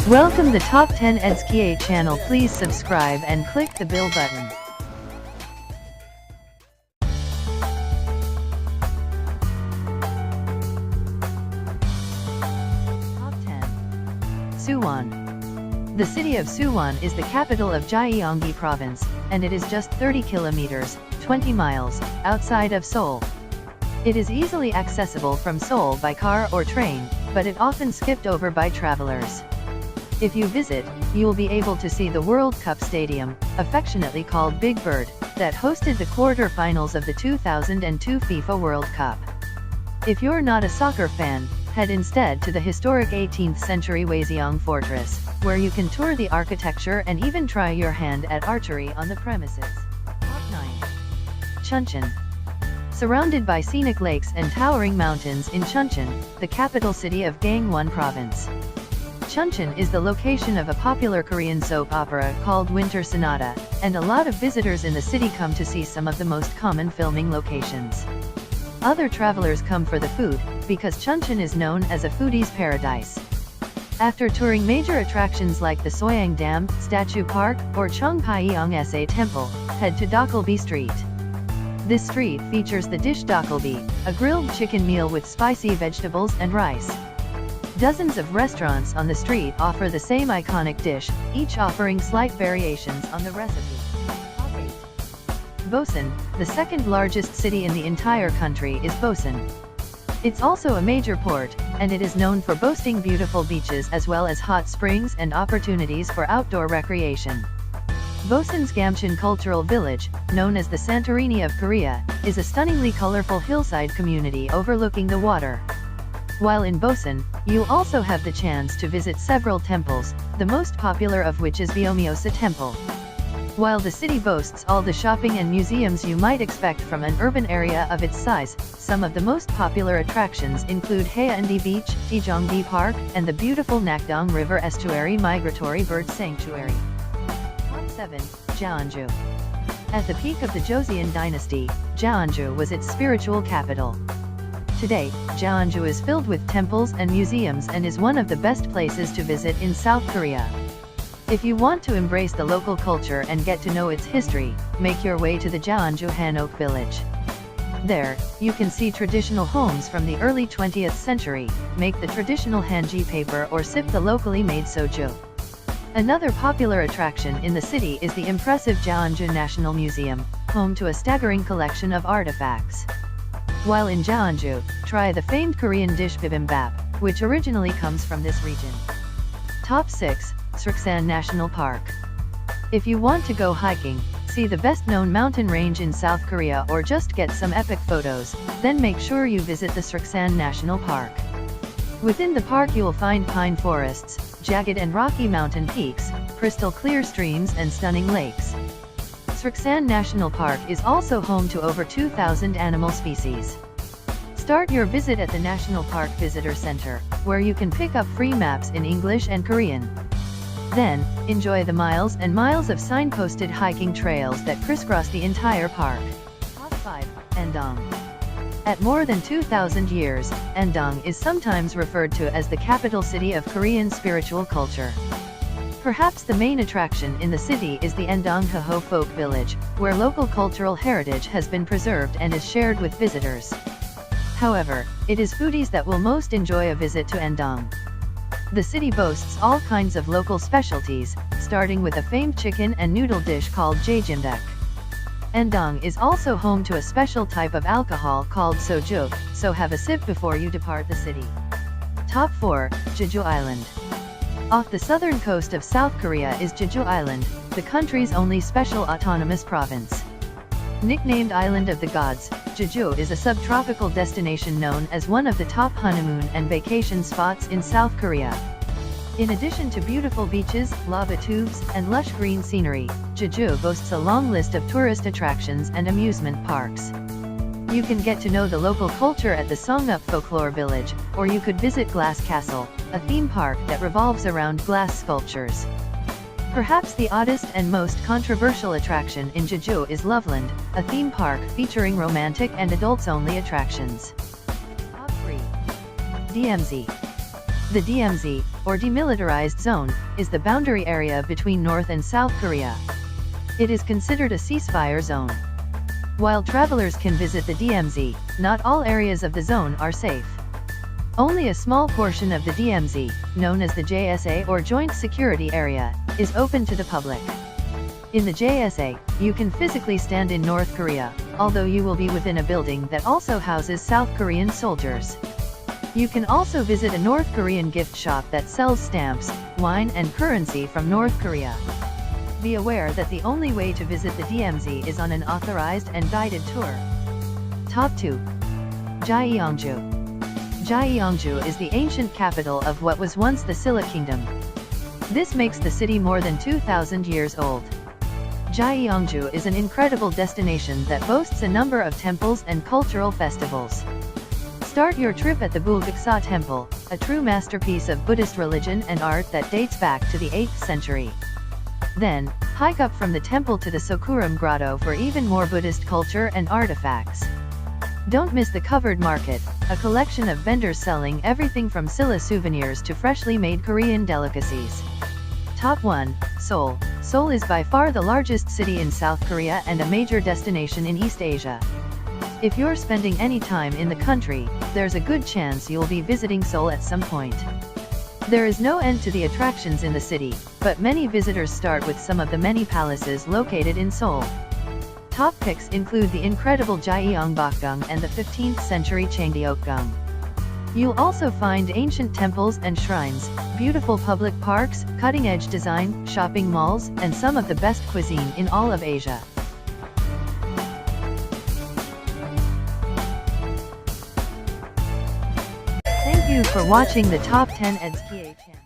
Welcome the Top 10 Edskia channel. Please subscribe and click the bell button. Top 10. Suwon. The city of Suwon is the capital of Gyeonggi province, and it is just 30 kilometers, 20 miles, outside of Seoul. It is easily accessible from Seoul by car or train, but it often skipped over by travelers. If you visit, you will be able to see the World Cup Stadium, affectionately called Big Bird, that hosted the quarter-finals of the 2002 FIFA World Cup. If you're not a soccer fan, head instead to the historic 18th century Hwaseong Fortress, where you can tour the architecture and even try your hand at archery on the premises. Top 9. Chuncheon. Surrounded by scenic lakes and towering mountains in Chuncheon, the capital city of Gangwon Province. Chuncheon is the location of a popular Korean soap opera called Winter Sonata, and a lot of visitors in the city come to see some of the most common filming locations. Other travelers come for the food, because Chuncheon is known as a foodie's paradise. After touring major attractions like the Soyang Dam, Statue Park, or Chongpyeong Sa Temple, head to Dokkalbi Street. This street features the dish Dokkalbi, a grilled chicken meal with spicy vegetables and rice. Dozens of restaurants on the street offer the same iconic dish, each offering slight variations on the recipe. Top 8. Bosan. The second largest city in the entire country is Bosan. It's also a major port, and it is known for boasting beautiful beaches as well as hot springs and opportunities for outdoor recreation. Bosan's Gamcheon Cultural Village, known as the Santorini of Korea, is a stunningly colorful hillside community overlooking the water. While in Bosan, you also have the chance to visit several temples, the most popular of which is Gyeongmyosa Temple. While the city boasts all the shopping and museums you might expect from an urban area of its size, some of the most popular attractions include Haeundae Beach, Daejeonggi Park, and the beautiful Nakdong River Estuary Migratory Bird Sanctuary. Top 7. Jeonju. At the peak of the Joseon dynasty, Jeonju was its spiritual capital. Today, Jeonju is filled with temples and museums and is one of the best places to visit in South Korea. If you want to embrace the local culture and get to know its history, make your way to the Jeonju Hanok village. There, you can see traditional homes from the early 20th century, make the traditional hanji paper or sip the locally made soju. Another popular attraction in the city is the impressive Jeonju National Museum, home to a staggering collection of artifacts. While in Jeonju, try the famed Korean dish bibimbap, which originally comes from this region. Top 6. Sriksan National Park. If you want to go hiking, see the best-known mountain range in South Korea or just get some epic photos, then make sure you visit the Sriksan National Park. Within the park you'll find pine forests, jagged and rocky mountain peaks, crystal clear streams and stunning lakes. Sriksan National Park is also home to over 2,000 animal species. Start your visit at the National Park Visitor Center, where you can pick up free maps in English and Korean. Then, enjoy the miles and miles of signposted hiking trails that crisscross the entire park. Top 5. Andong. At more than 2,000 years, Andong is sometimes referred to as the capital city of Korean spiritual culture. Perhaps the main attraction in the city is the Andong Haho Folk Village, where local cultural heritage has been preserved and is shared with visitors. However, it is foodies that will most enjoy a visit to Andong. The city boasts all kinds of local specialties, starting with a famed chicken and noodle dish called jjimdeok. Andong is also home to a special type of alcohol called soju, so have a sip before you depart the city. Top 4. Jeju Island. Off the southern coast of South Korea is Jeju Island, the country's only special autonomous province. Nicknamed Island of the Gods, Jeju is a subtropical destination known as one of the top honeymoon and vacation spots in South Korea. In addition to beautiful beaches, lava tubes, and lush green scenery, Jeju boasts a long list of tourist attractions and amusement parks. You can get to know the local culture at the Songup Folklore Village, or you could visit Glass Castle, a theme park that revolves around glass sculptures. Perhaps the oddest and most controversial attraction in Jeju is Loveland, a theme park featuring romantic and adults-only attractions. Top 3. DMZ. The DMZ, or Demilitarized Zone, is the boundary area between North and South Korea. It is considered a ceasefire zone. While travelers can visit the DMZ, not all areas of the zone are safe. Only a small portion of the DMZ, known as the JSA or Joint Security Area, is open to the public. In the JSA, you can physically stand in North Korea, although you will be within a building that also houses South Korean soldiers. You can also visit a North Korean gift shop that sells stamps, wine and currency from North Korea. Be aware that the only way to visit the DMZ is on an authorized and guided tour. Top 2. Gyeongju. Gyeongju is the ancient capital of what was once the Silla Kingdom. This makes the city more than 2,000 years old. Gyeongju is an incredible destination that boasts a number of temples and cultural festivals. Start your trip at the Bulgaksa Temple, a true masterpiece of Buddhist religion and art that dates back to the 8th century. Then, hike up from the temple to the Sokuram Grotto for even more Buddhist culture and artifacts. Don't miss the Covered Market, a collection of vendors selling everything from Silla souvenirs to freshly made Korean delicacies. Top 1. Seoul. Seoul is by far the largest city in South Korea and a major destination in East Asia. If you're spending any time in the country, there's a good chance you'll be visiting Seoul at some point. There is no end to the attractions in the city, but many visitors start with some of the many palaces located in Seoul. Top picks include the incredible Gyeongbokgung and the 15th century Changdeokgung. You'll also find ancient temples and shrines, beautiful public parks, cutting-edge design, shopping malls, and some of the best cuisine in all of Asia. Thank you for watching the Top 10 EDSKA channel.